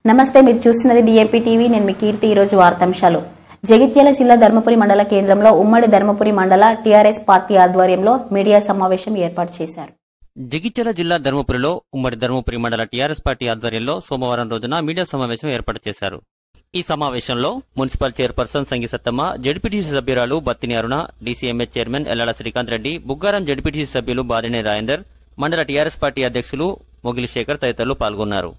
నమస్తే, మీరు చూస్తున్నది డిఎంపీ టీవీ. నేను మీ కీర్తి. ఈ రోజు వార్తాంశాలు. జగిత్యాల జిల్లా ధర్మపురి మండల కేంద్రంలో ఉమ్మడి ధర్మపురి మండల టీఆర్ఎస్ పార్టీ ఆధ్వర్యంలో మీడియా సమావేశం ఏర్పాటు చేశారు. జగిత్యాల జిల్లా ధర్మపురిలో ఉమ్మడి ధర్మపురి మండల టీఆర్ఎస్ పార్టీ ఆధ్వర్యంలో సోమవారం రోజున మీడియా సమావేశం ఏర్పాటు చేశారు. ఈ సమావేశంలో municipal chairperson Sangi Sattamma, ZPTC సభ్యురాలు Battini Aruna, DCMS chairman Ellada Srikanth Reddy, Buggaram ZPTC సభ్యులు బాదినే రాజేందర్, మండల టీఆర్ఎస్ పార్టీ అధ్యక్షులు మొగిలి శేఖర్ తదితరులు పాల్గొన్నారు.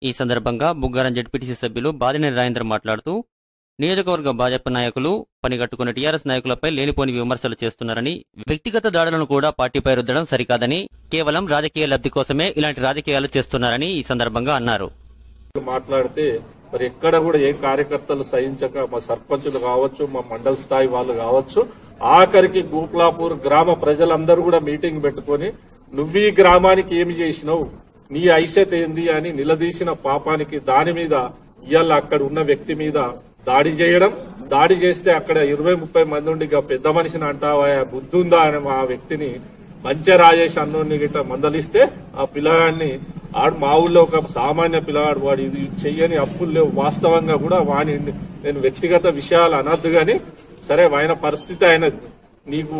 ఈ సందర్భంగా బుగ్గారం జడ్పీటీసీ సభ్యులు బాదినే రాజేందర్ మాట్లాడుతూ నియోజకవర్గ భాజపా నాయకులు పనిగట్టుకున్న టీఆర్ఎస్ నాయకులపై లేనిపోని విమర్శలు చేస్తున్నారని, వ్యక్తిగత దాడులను కూడా పార్టీపై రుద్దడం సరికాదని, కేవలం రాజకీయ లబ్ధి కోసమే ఇలాంటి రాజకీయాలు చేస్తున్నారని ఈ సందర్భంగా అన్నారు. మాట్లాడితే మరి ఎక్కడ కూడా ఏ కార్యకర్తలు సహించక మా సర్పంచులు కావచ్చు, మా మండల స్థాయి వాళ్ళు కావచ్చు, ఆఖరికి గోపులాపూర్ గ్రామ ప్రజలందరూ కూడా మీటింగ్ పెట్టుకుని నువ్వు ఈ గ్రామానికి ఏమి చేసినావు, నీ ఐసెత్ ఏంది అని నిలదీసిన పాపానికి దాని మీద ఇవాళ అక్కడ ఉన్న వ్యక్తి మీద దాడి చేయడం, దాడి చేస్తే అక్కడ 20-30 మంది ఉండి పెద్ద మనిషిని అంటావా, బుద్ధి ఉందా అని ఆ వ్యక్తిని మంచి రాజేష్ అన్నోని గిట్ట మందలిస్తే ఆ పిల్లగాడిని మా ఊళ్ళో ఒక సామాన్య పిల్లగాడు, వాడు ఇది చెయ్యని అప్పులు లేవు, వాస్తవంగా కూడా వాని నేను వ్యక్తిగత విషయాలు అనద్దు గాని సరే ఆయన పరిస్థితి అయినది. నీకు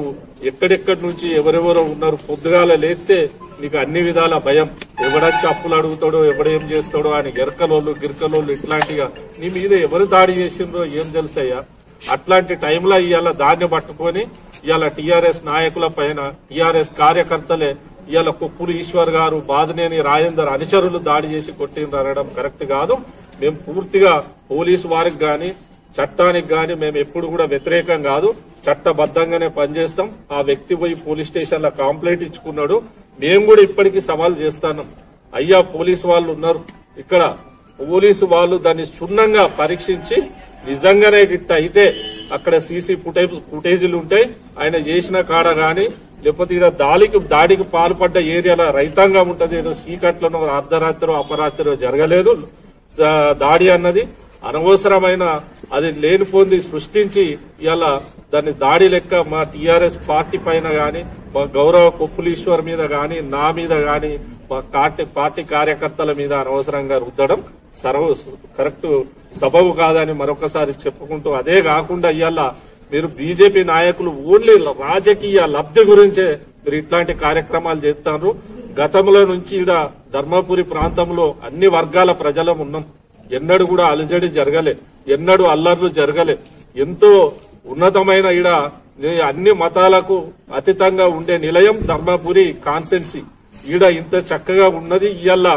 ఎక్కడెక్కడి నుంచి ఎవరెవరో ఉన్నారు, పొద్దుగాల లేస్తే నీకు అన్ని విధాల భయం, ఎవడొచ్చి అప్పులు అడుగుతాడో ఎవడేం చేస్తాడో అని గిరకలోళ్ళు ఇట్లాంటిగా నీ మీద ఎవరు దాడి చేసిండ్రో ఏం తెలుసయ్యా. అట్లాంటి టైంలో ఇవాళ దాన్ని పట్టుకొని ఇవాళ టీఆర్ఎస్ నాయకుల పైన టీఆర్ఎస్ కార్యకర్తలే ఇవాళ కొప్పులు ఈశ్వర్ గారు, బాదినేని రాజేందర్ అనుచరులు దాడి చేసి కొట్టిండ్రు అనడం కరెక్ట్ కాదు. మేము పూర్తిగా పోలీసు వారికి గాని చట్టానికి గాని మేము ఎప్పుడు కూడా వ్యతిరేకం కాదు, చట్టబద్దంగానే పనిచేస్తాం. ఆ వ్యక్తి పోయి పోలీస్ స్టేషన్ లో కంప్లైంట్ ఇచ్చుకున్నాడు. మేము కూడా ఇప్పటికీ సవాల్ చేస్తాను, అయ్యా పోలీసు వాళ్ళు ఉన్నారు ఇక్కడ, పోలీసు వాళ్ళు దాన్ని క్షుణ్ణంగా పరీక్షించి నిజంగానే గిట్ట అయితే అక్కడ సీసీ ఫుటేజీలు ఉంటాయి, ఆయన చేసిన కాడ గాని లేకపోతే ఇలా దాడికి పాల్పడ్డ ఏరియాలో రైతాంగం ఉంటది, ఏదో సీకట్లను అర్ధరాత్రో అపరాత్రో జరగలేదు. దాడి అన్నది అనవసరమైన అది లేనిపోంది సృష్టించి ఇలా దాన్ని దాడి లెక్క మా టీఆర్ఎస్ పార్టీ పైన గాని, మా గౌరవ కొప్పులీశ్వర్ మీద గాని, నా మీద గాని, మా పార్టీ కార్యకర్తల మీద అనవసరంగా రుద్దడం కరెక్ట్ సబబు కాదని మరొకసారి చెప్పుకుంటూ, అదే కాకుండా ఇవాళ మీరు బీజేపీ నాయకులు ఓన్లీ రాజకీయ లబ్ధి గురించే మీరు ఇట్లాంటి కార్యక్రమాలు చేస్తున్నారు. గతంలో నుంచి ఇక్కడ ధర్మపురి ప్రాంతంలో అన్ని వర్గాల ప్రజలం ఉన్నాం, ఎన్నడూ కూడా అలజడి జరగలే, ఎన్నడూ అల్లర్లు జరగలే. ఎంతో ఉన్నతమైన ఈడ అన్ని మతాలకు అతీతంగా ఉండే నిలయం ధర్మపురి కాన్స్టెన్సీ. ఈడ ఇంత చక్కగా ఉన్నది. ఇవాళ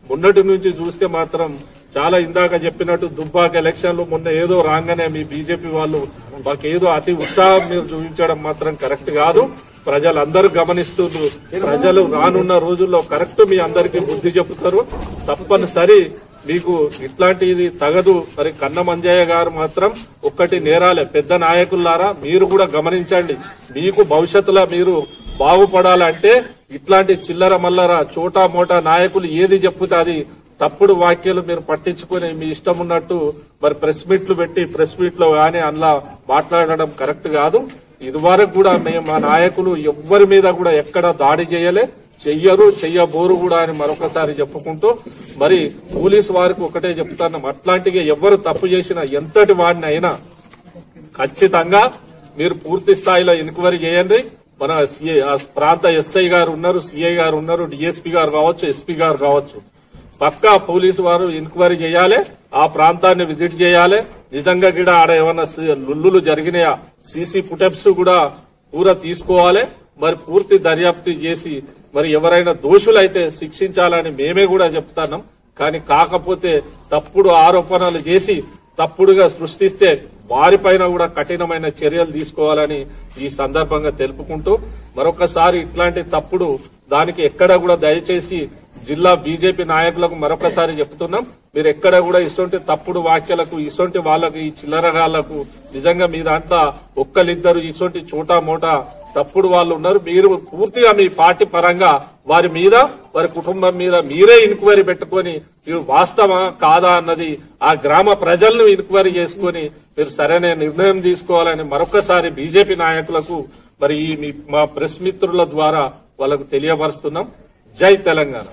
మొన్నటి నుంచి చూస్తే మాత్రం చాలా ఇందాక చెప్పినట్టు దుబ్బాక ఎలక్షన్లు మొన్న ఏదో రాగానే మీ బీజేపీ వాళ్ళు మాకేదో అతి ఉత్సాహం మీరు చూపించడం మాత్రం కరెక్ట్ కాదు. ప్రజలందరూ గమనిస్తున్నారు. ప్రజలు రానున్న రోజుల్లో కరెక్ట్ మీ అందరికీ బుద్ధి చెబుతారు. తప్పనిసరి మీకు ఇట్లాంటిది తగదు. మరి కన్న మంజయ్య గారు మాత్రం ఒక్కటి నేరాలే. పెద్ద నాయకులారా మీరు కూడా గమనించండి, మీకు భవిష్యత్తులో మీరు బాగుపడాలంటే ఇట్లాంటి చిల్లర మల్లర చోటా మోటా నాయకులు ఏది చెప్పుతే అది తప్పుడు వాక్యాలు మీరు పట్టించుకుని మీ ఇష్టం ఉన్నట్టు మరి ప్రెస్ మీట్లు పెట్టి ప్రెస్ మీట్ లో గానీ అందులో మాట్లాడడం కరెక్ట్ కాదు. ఇదివరకు కూడా మేము మా నాయకులు ఎవ్వరి మీద కూడా ఎక్కడ దాడి చేయలే, చెయ్యరు, చెయ్యబోరు కూడా అని మరొకసారి చెప్పుకుంటూ మరి పోలీసు వారికి ఒకటే చెప్తున్నాం, అట్లాంటిగా ఎవరు తప్పు చేసినా ఎంతటి వాడిని అయినా ఖచ్చితంగా మీరు పూర్తి స్థాయిలో ఎంక్వైరీ చేయండి. మన ప్రాంత ఎస్ఐ గారు ఉన్నారు, సిఐ గారు ఉన్నారు, డిఎస్పీ గారు కావచ్చు, ఎస్పీ గారు కావచ్చు, పక్కా పోలీసు వారు ఎంక్వైరీ చేయాలి, ఆ ప్రాంతాన్ని విజిట్ చేయాలి. నిజంగా కూడా ఆడ ఏమన్నా లుల్లులు జరిగినాయా సీసీ ఫుటేజ్ కూడా పూరా తీసుకోవాలి. మరి పూర్తి దర్యాప్తు చేసి మరి ఎవరైనా దోషులైతే శిక్షించాలని మేమే కూడా చెప్తున్నాం. కానీ కాకపోతే తప్పుడు ఆరోపణలు చేసి తప్పుడుగా సృష్టిస్తే వారిపైన కూడా కఠినమైన చర్యలు తీసుకోవాలని ఈ సందర్భంగా తెలుపుకుంటూ మరొకసారి ఇట్లాంటి తప్పుడు దానికి ఎక్కడ కూడా దయచేసి జిల్లా బీజేపీ నాయకులకు మరొకసారి చెప్తున్నాం, మీరు ఎక్కడ కూడా ఇటువంటి తప్పుడు వ్యాఖ్యలకు ఇటువంటి వాళ్ళకు ఈ చిల్లరగాళ్లకు నిజంగా మీ దాంట్లో ఒక్కరిద్దరు ఇటువంటి చోటా మోటా తప్పుడు వాళ్ళు ఉన్నారు. మీరు పూర్తిగా మీ పార్టీ పరంగా వారి మీద వారి కుటుంబం మీద మీరే ఎంక్వైరీ పెట్టుకుని మీరు వాస్తవా కాదా అన్నది ఆ గ్రామ ప్రజలను ఎంక్వైరీ చేసుకుని మీరు సరైన నిర్ణయం తీసుకోవాలని మరొకసారి బీజేపీ నాయకులకు మరి మా ప్రెస్ మిత్రుల ద్వారా వాళ్ళకు తెలియపరుస్తున్నాం. జై తెలంగాణ.